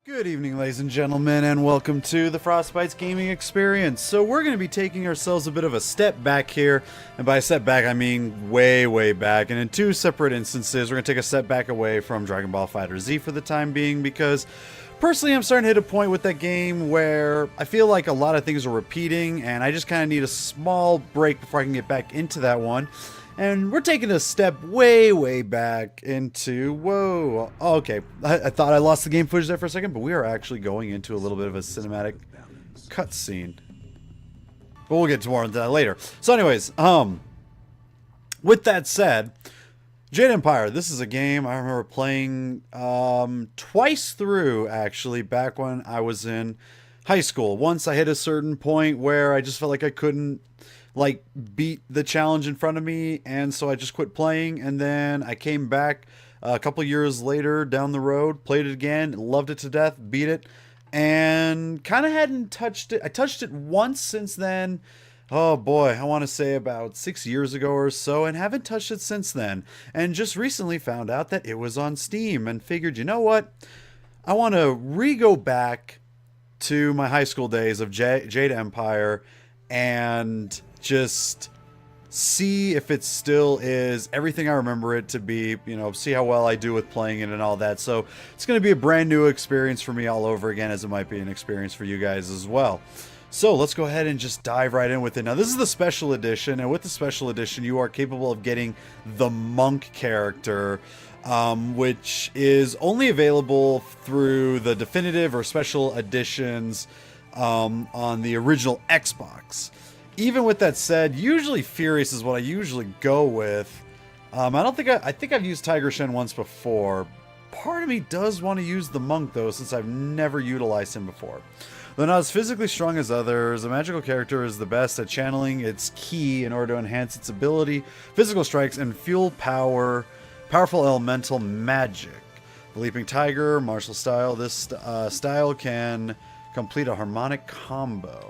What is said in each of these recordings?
Good evening, ladies and gentlemen, and welcome to the FrostBytez gaming experience. So we're going to be taking ourselves a bit of a step back here, and by step back I mean way back, and in two separate instances we're going to take a step back away from Dragon Ball FighterZ for the time being, because personally I'm starting to hit a point with that game where I feel like a lot of things are repeating, and I just kind of need a small break before I can get back into that one. And we're taking a step way back into... Whoa. Oh, okay. I thought I lost the game footage there for a second, but we are actually going into a little bit of a cinematic cutscene. But we'll get to more of that later. So anyways, with that said, Jade Empire. This is a game I remember playing twice through, actually, back when I was in high school. Once I hit a certain point where I just felt like I couldn't beat the challenge in front of me, and so I just quit playing, and then I came back a couple years later down the road, played it again, loved it to death, beat it, and kind of hadn't touched it. I touched it once since then. Oh boy, I want to say about 6 years ago or so, and haven't touched it since then, and just recently found out that it was on Steam and figured, you know what, I want to re-go back to my high school days of Jade Empire and just see if it still is everything I remember it to be, you know, see how well I do with playing it and all that. So it's going to be a brand new experience for me all over again, as it might be an experience for you guys as well. So let's go ahead and just dive right in with it. Now, this is the special edition, and with the special edition, you are capable of getting the monk character, which is only available through the definitive or special editions on the original Xbox. Even with that said, usually Furious is what I usually go with. I think I've used Tiger Shen once before. Part of me does want to use the monk though, since I've never utilized him before. Though not as physically strong as others, a magical character is the best at channeling its ki in order to enhance its ability, physical strikes, and fuel powerful elemental magic. The Leaping Tiger, martial style. This style can complete a harmonic combo.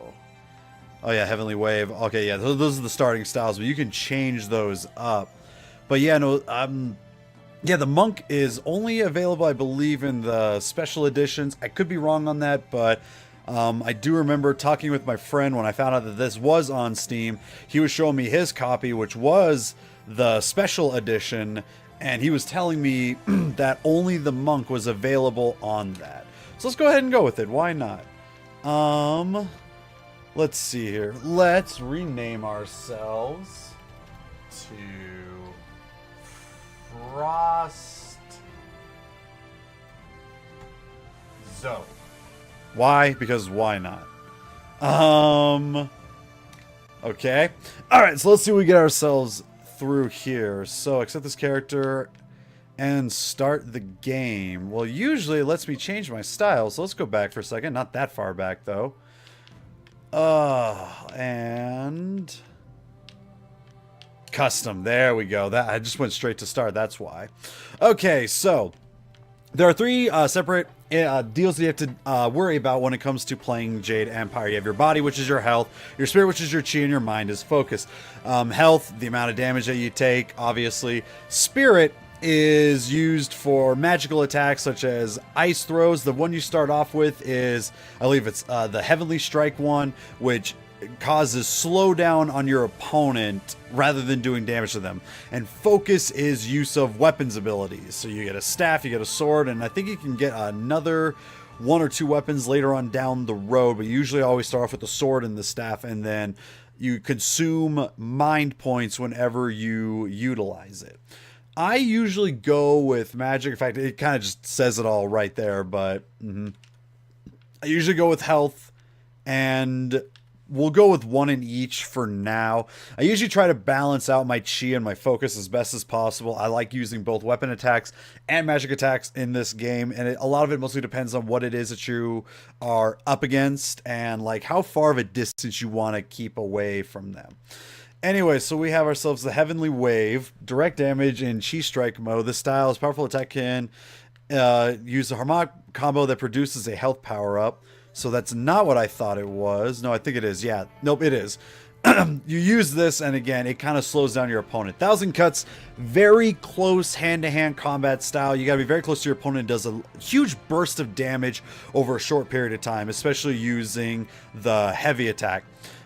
Oh yeah, Heavenly Wave. Okay, yeah, those are the starting styles, but you can change those up. But yeah, no, yeah, the monk is only available, I believe, in the special editions. I could be wrong on that, but I do remember talking with my friend when I found out that this was on Steam. He was showing me his copy, which was the special edition, and he was telling me that only the monk was available on that. So let's go ahead and go with it. Why not? Let's see here. Let's rename ourselves to FrostZone. Why? Because why not? Okay. Alright, so let's see what we get ourselves through here. So, accept this character and start the game. Well, usually it lets me change my style, so let's go back for a second. Not that far back, though. And custom. There we go. That I just went straight to start. That's why. Okay, so there are three separate deals that you have to worry about when it comes to playing Jade Empire. You have your body, which is your health, your spirit, which is your chi, and your mind is focus. Health, the amount of damage that you take, obviously. Spirit is used for magical attacks such as ice throws. The one you start off with is, I believe it's the Heavenly Strike one, which causes slowdown on your opponent rather than doing damage to them. And focus is use of weapons abilities. So you get a staff, you get a sword, and I think you can get another one or two weapons later on down the road, but you usually always start off with the sword and the staff, and then you consume mind points whenever you utilize it. I usually go with magic. In fact, it kind of just says it all right there, but I usually go with health, and we'll go with one in each for now. I usually try to balance out my chi and my focus as best as possible. I like using both weapon attacks and magic attacks in this game, and a lot of it mostly depends on what it is that you are up against and like how far of a distance you want to keep away from them. Anyway, so we have ourselves the Heavenly Wave, direct damage in Chi Strike mode. This style is powerful attack can use a harmonic combo that produces a health power-up. So that's not what I thought it was. No, I think it is. Yeah. Nope, it is. you use this, and again, it kind of slows down your opponent. 1,000 Cuts, very close hand-to-hand combat style. You got to be very close to your opponent. It does a huge burst of damage over a short period of time, especially using the heavy attack.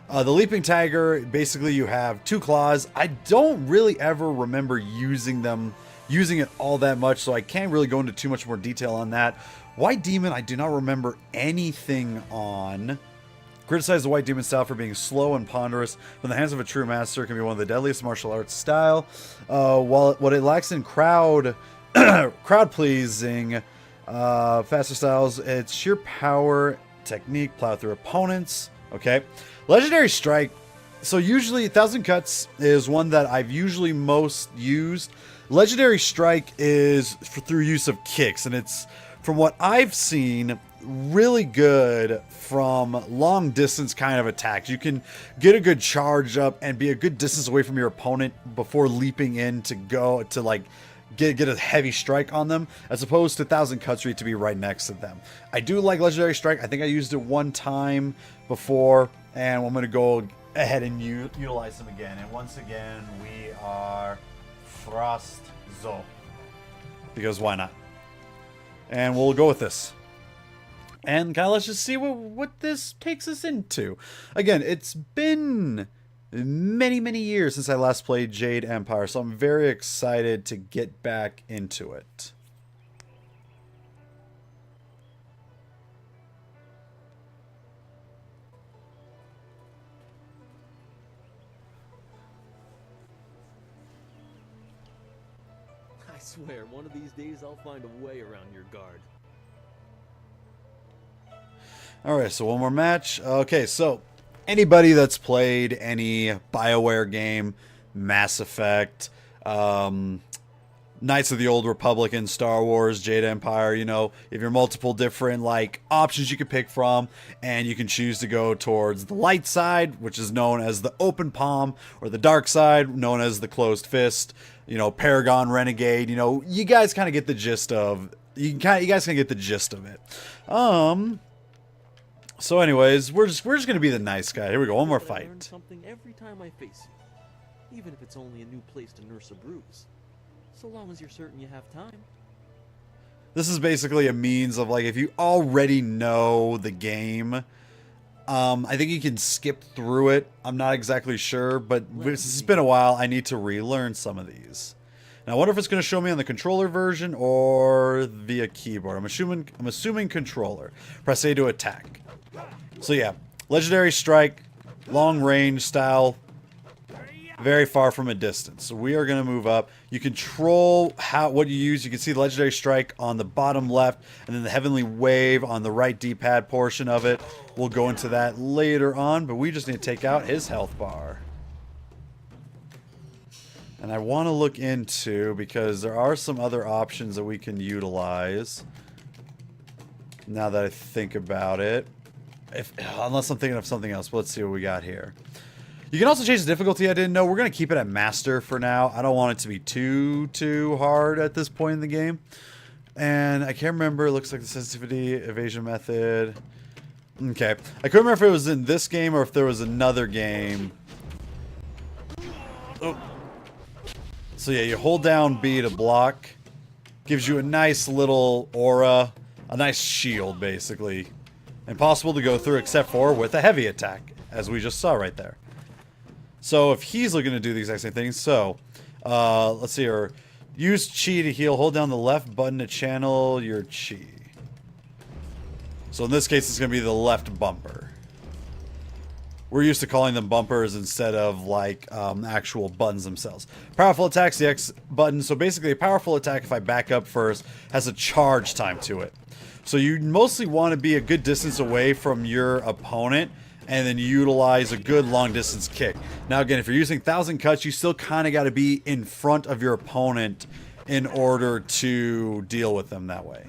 The Leaping Tiger, basically you have 2 claws. I don't really ever remember using it all that much, so I can't really go into too much more detail on that. White Demon, I do not remember anything on. Criticize the White Demon style for being slow and ponderous. From the hands of a true master, it can be one of the deadliest martial arts style. What it lacks in crowd pleasing, faster styles, it's sheer power, technique, plow through opponents. Okay, Legendary Strike. So usually 1,000 Cuts is one that I've usually most used. Legendary Strike is through use of kicks, and it's, from what I've seen, really good from long distance kind of attacks. You can get a good charge up and be a good distance away from your opponent before leaping in to go to like get a heavy strike on them, as opposed to 1,000 Cuts where you have to be right next to them. I do like Legendary Strike. I think I used it one time before, and I'm going to go ahead and utilize them again. And once again, we are FrostZo, because why not? And we'll go with this. And kind of let's just see what this takes us into. Again, it's been many years since I last played Jade Empire, so I'm very excited to get back into it. I swear, one of these days I'll find a way around your guard. Alright, so one more match. Okay, so anybody that's played any BioWare game, Mass Effect, Knights of the Old Republic in Star Wars, Jade Empire, you know, if you're multiple different like options you can pick from, and you can choose to go towards the light side, which is known as the open palm, or the dark side, known as the closed fist, you know, Paragon, Renegade, you know, you guys kind of get the gist of, you guys can get the gist of it. So anyways, we're just gonna be the nice guy. Here we go, one more fight. I learn something every time I face you, even if it's only a new place to nurse a bruise. So long as you're certain you have time. This is basically a means of like, if you already know the game, I think you can skip through it. I'm not exactly sure, but since it's been a while, I need to relearn some of these. Now, I wonder if it's going to show me on the controller version or via keyboard. I'm assuming controller. Press A to attack. So yeah, Legendary Strike, long range style, very far from a distance. So we are going to move up. You control what you use. You can see the Legendary Strike on the bottom left, and then the Heavenly Wave on the right D-pad portion of it. We'll go into that later on, but we just need to take out his health bar. And I want to look into, because there are some other options that we can utilize, now that I think about it. Unless I'm thinking of something else. But let's see what we got here. You can also change the difficulty. I didn't know. We're going to keep it at Master for now. I don't want it to be too hard at this point in the game. And I can't remember. It looks like the sensitivity, evasion method. Okay. I couldn't remember if it was in this game or if there was another game. Oh. So yeah, you hold down B to block. Gives you a nice little aura. A nice shield, basically. Impossible to go through except for with a heavy attack, as we just saw right there. So if he's looking to do the exact same thing, so let's see here. Use chi to heal. Hold down the left button to channel your chi. So in this case, it's going to be the left bumper. We're used to calling them bumpers instead of like actual buttons themselves. Powerful attacks, the X button. So basically, a powerful attack, if I back up first, has a charge time to it. So you mostly want to be a good distance away from your opponent, and then utilize a good long distance kick. Now again, if you're using 1,000 Cuts, you still kind of got to be in front of your opponent in order to deal with them that way.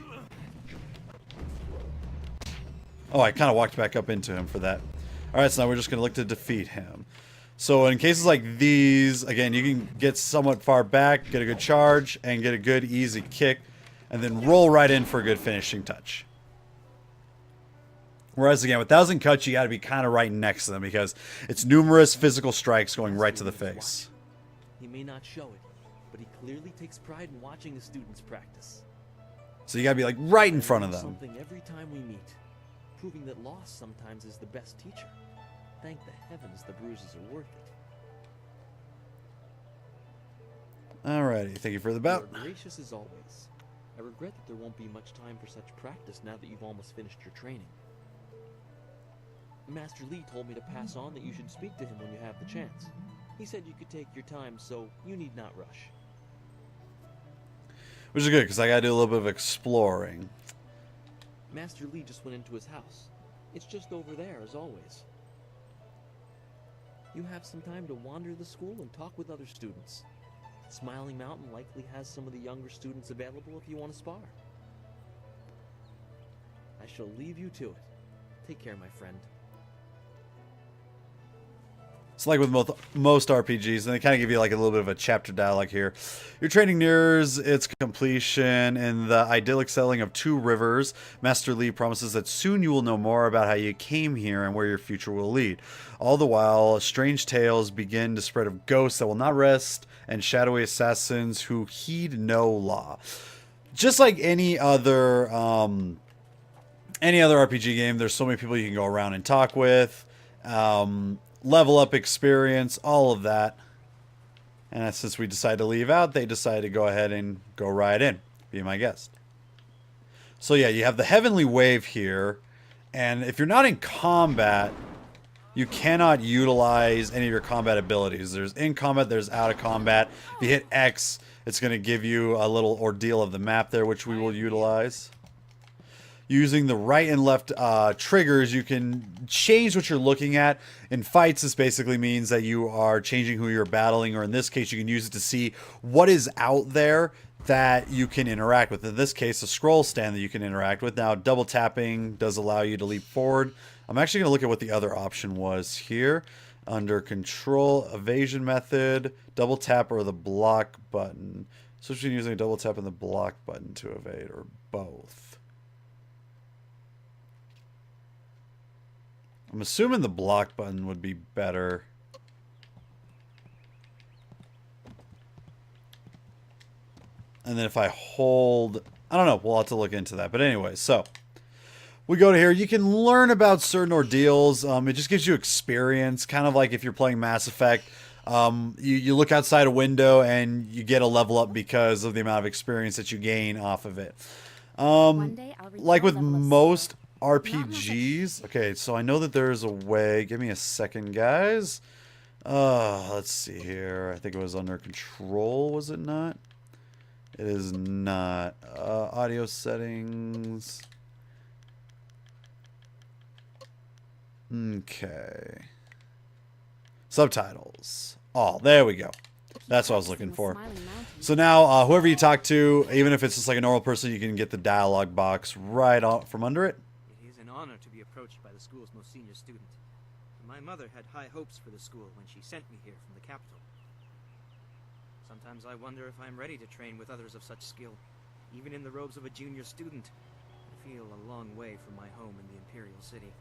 Oh, I kind of walked back up into him for that. Alright, so now we're just going to look to defeat him. So in cases like these, again, you can get somewhat far back, get a good charge, and get a good easy kick, and then roll right in for a good finishing touch. Whereas again, with 1,000 cuts, you got to be kind of right next to them because it's numerous physical strikes going right to the face. He may not show it, but he clearly takes pride in watching his students practice. So you got to be like right in front of them. Something every time we meet, proving that loss sometimes is the best teacher. Thank the heavens the bruises are worth it. Alrighty, thank you for the bout. You are gracious as always. I regret that there won't be much time for such practice now that you've almost finished your training. Master Lee told me to pass on that you should speak to him when you have the chance. He said you could take your time, so you need not rush. Which is good, because I got to do a little bit of exploring. Master Lee just went into his house. It's just over there, as always. You have some time to wander the school and talk with other students. Smiling Mountain likely has some of the younger students available if you want to spar. I shall leave you to it. Take care, my friend. It's like with most RPGs, and they kind of give you like a little bit of a chapter dialogue here. Your training nears its completion in the idyllic settling of Two Rivers. Master Lee promises that soon you will know more about how you came here and where your future will lead. All the while, strange tales begin to spread of ghosts that will not rest and shadowy assassins who heed no law. Just like any other RPG game, there's so many people you can go around and talk with. Level up experience, all of that. And since we decided to leave out, they decided to go ahead and go right in. Be my guest. So yeah, you have the Heavenly Wave here. And if you're not in combat, you cannot utilize any of your combat abilities. There's in combat, there's out of combat. If you hit X, it's going to give you a little ordeal of the map there, which we will utilize. Using the right and left triggers, you can change what you're looking at. In fights, this basically means that you are changing who you're battling, or in this case, you can use it to see what is out there that you can interact with. In this case, a scroll stand that you can interact with. Now, double tapping does allow you to leap forward. I'm actually going to look at what the other option was here. Under control, evasion method, double tap, or the block button. Switch between using a double tap and the block button to evade, or both. I'm assuming the block button would be better. And then if I hold... I don't know. We'll have to look into that. But anyway, so... we go to here. You can learn about certain ordeals. It just gives you experience. Kind of like if you're playing Mass Effect. You look outside a window and you get a level up because of the amount of experience that you gain off of it. Like with most RPGs. Okay, so I know that there's a way. Give me a second, guys. Let's see here. I think it was under control, was it not? It is not. Audio settings. Okay. Subtitles. Oh, there we go. That's what I was looking for. So now, whoever you talk to, even if it's just like a normal person, you can get the dialogue box right out from under it. It is an honor to be approached by the school's most senior student. My mother had high hopes for the school when she sent me here from the capital. Sometimes I wonder if I'm ready to train with others of such skill. Even in the robes of a junior student, I feel a long way from my home in the Imperial City.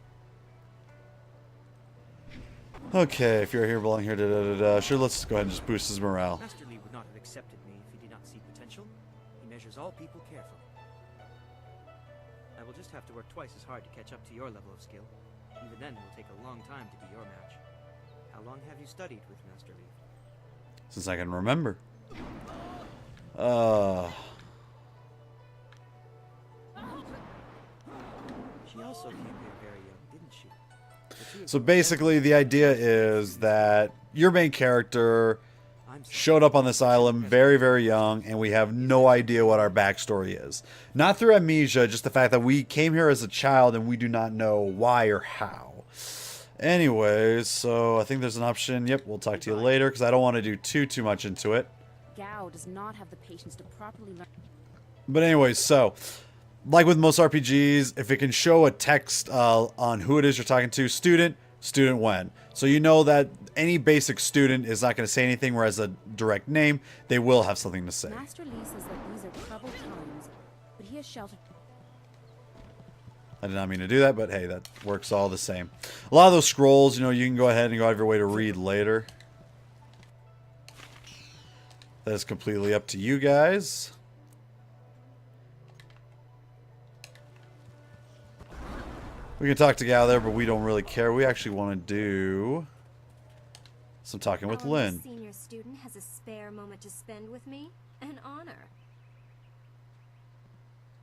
Okay, if you're here, belong here, Sure, let's go ahead and just boost his morale. Master Lee would not have accepted me if he did not see potential. He measures all people carefully. I will just have to work twice as hard to catch up to your level of skill. Even then, it will take a long time to be your match. How long have you studied with Master Lee? Since I can remember. She also came here very young, didn't she? So basically, the idea is that your main character showed up on this island very, very young, and we have no idea what our backstory is. Not through amnesia, just the fact that we came here as a child and we do not know why or how. Anyways, so I think there's an option. Yep, we'll talk to you later, because I don't want to do too much into it. Gao does not have the patience to properly learn. But anyways, so... like with most RPGs, if it can show a text on who it is you're talking to, student when. So you know that any basic student is not going to say anything, whereas a direct name, they will have something to say. Master Lee says that these are troubled times, but he has sheltered. I did not mean to do that, but hey, that works all the same. A lot of those scrolls, you know, you can go ahead and go out of your way to read later. That is completely up to you guys. We can talk to Gal there, but we don't really care. We actually want to do some talking with Lynn. Senior student has a spare moment to spend with me? An honor.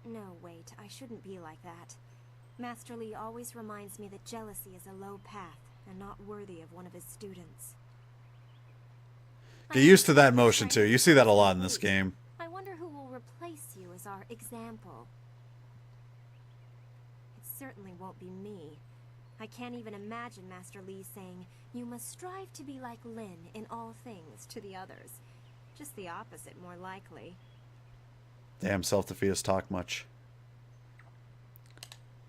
No, wait, I shouldn't be like that. Master Lee always reminds me that jealousy is a low path and not worthy of one of his students. Get used to that motion too. You see that a lot in this game. I wonder who will replace you as our example. It certainly won't be me. I can't even imagine Master Lee saying, "You must strive to be like Lin in all things" to the others. Just the opposite, more likely. Damn, self-defeatist talk much.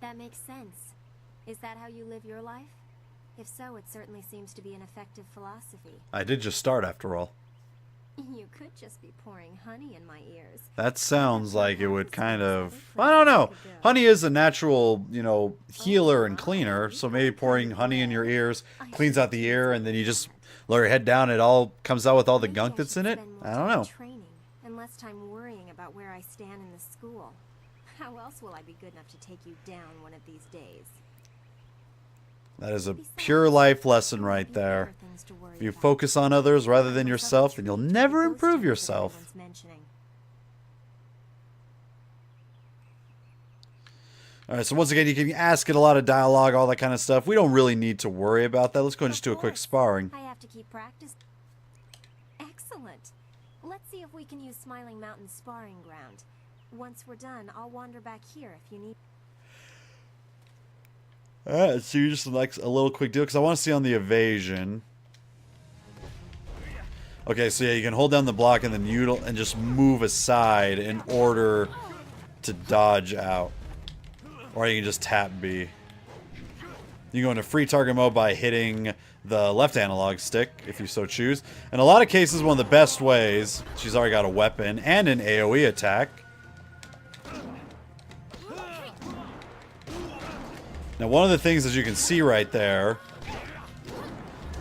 That makes sense. Is that how you live your life? If so, it certainly seems to be an effective philosophy. I did just start after all. You could just be pouring honey in my ears. That sounds like it would kind of... I don't know. Honey is a natural, you know, healer and cleaner. So maybe pouring honey in your ears cleans out the ear, and then you just lower your head down. It all comes out with all the gunk that's in it. I don't know. Training and less time worrying about where I stand in the school. How else will I be good enough to take you down one of these days? That is a pure life lesson right there. If you focus on others rather than yourself, then you'll never improve yourself. Alright, so once again, you can ask it a lot of dialogue, all that kind of stuff. We don't really need to worry about that. Let's go and just do a quick sparring. I have to keep practice. Excellent. Let's see if we can use Smiling Mountain's sparring ground. Once we're done, I'll wander back here if you need. Alright, so you just like a little quick deal, because I want to see on the evasion. Okay, so yeah, you can hold down the block and then and just move aside in order to dodge out. Or you can just tap B. You go into free target mode by hitting the left analog stick, if you so choose. In a lot of cases, one of the best ways, she's already got a weapon and an AoE attack. Now, one of the things, as you can see right there,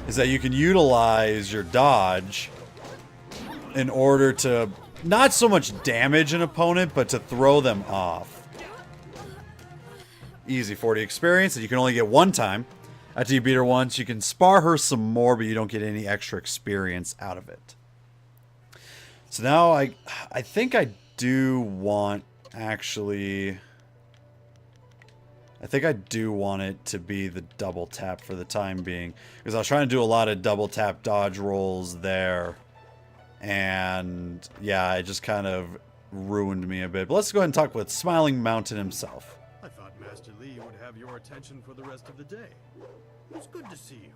is that you can utilize your dodge in order to not so much damage an opponent, but to throw them off. Easy 40 experience that you can only get one time. After you beat her once, you can spar her some more, but you don't get any extra experience out of it. So now I think I do want, actually... I think I do want it to be the double tap for the time being. Because I was trying to do a lot of double tap dodge rolls there. And yeah, it just kind of ruined me a bit. But let's go ahead and talk with Smiling Mountain himself. I thought Master Lee would have your attention for the rest of the day. It was good to see you.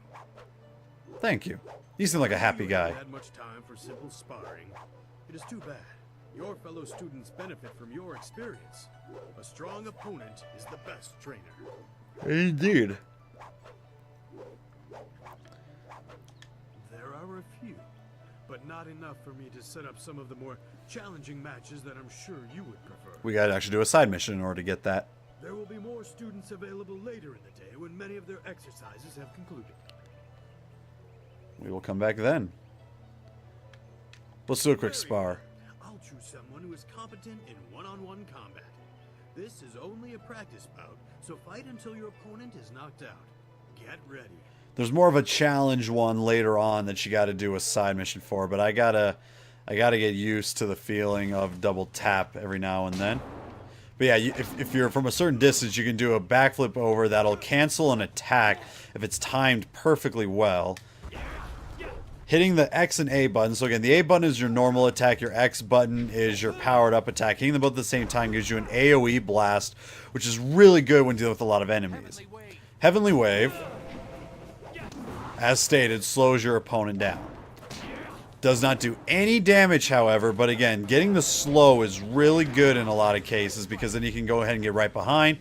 Thank you. You seem like a happy guy. You haven't had much time for simple sparring. It is too bad. Your fellow students benefit from your experience. A strong opponent is the best trainer. Indeed. There are a few, but not enough for me to set up some of the more challenging matches that I'm sure you would prefer. We gotta actually do a side mission in order to get that. There will be more students available later in the day when many of their exercises have concluded. We will come back then. Let's do a quick spar. I'll choose someone who is competent in one-on-one combat. This is only a practice bout, so fight until your opponent is knocked out. Get ready. There's more of a challenge one later on that you gotta do a side mission for, but I gotta get used to the feeling of double tap every now and then. But yeah, if you're from a certain distance, you can do a backflip over that'll cancel an attack if it's timed perfectly well. Hitting the X and A button. So again, the A button is your normal attack. Your X button is your powered up attack. Hitting them both at the same time gives you an AoE blast, which is really good when dealing with a lot of enemies. Heavenly Wave, as stated, slows your opponent down. Does not do any damage, however, but again, getting the slow is really good in a lot of cases because then you can go ahead and get right behind.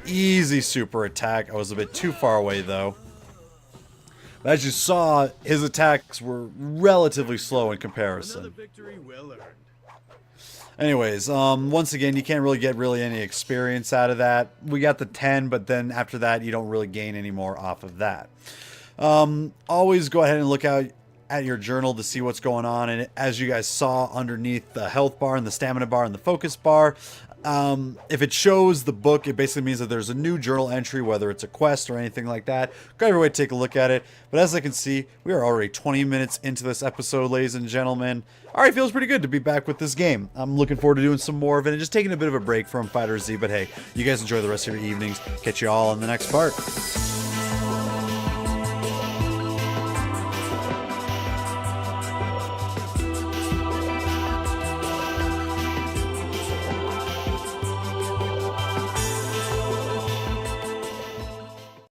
Easy super attack. I was a bit too far away, though. But as you saw, his attacks were relatively slow in comparison. Another victory well earned. Anyways, once again, you can't really get any experience out of that. We got the 10, but then after that, you don't really gain any more off of that. Always go ahead and look out at your journal to see what's going on. And as you guys saw underneath the health bar and the stamina bar and the focus bar, if it shows the book, it basically means that there's a new journal entry, whether it's a quest or anything like that. Go everywhere, take a look at it. But as I can see, we are already 20 minutes into this episode, ladies and gentlemen. Alright, feels pretty good to be back with this game. I'm looking forward to doing some more of it and just taking a bit of a break from FighterZ. But hey, you guys enjoy the rest of your evenings. Catch you all in the next part.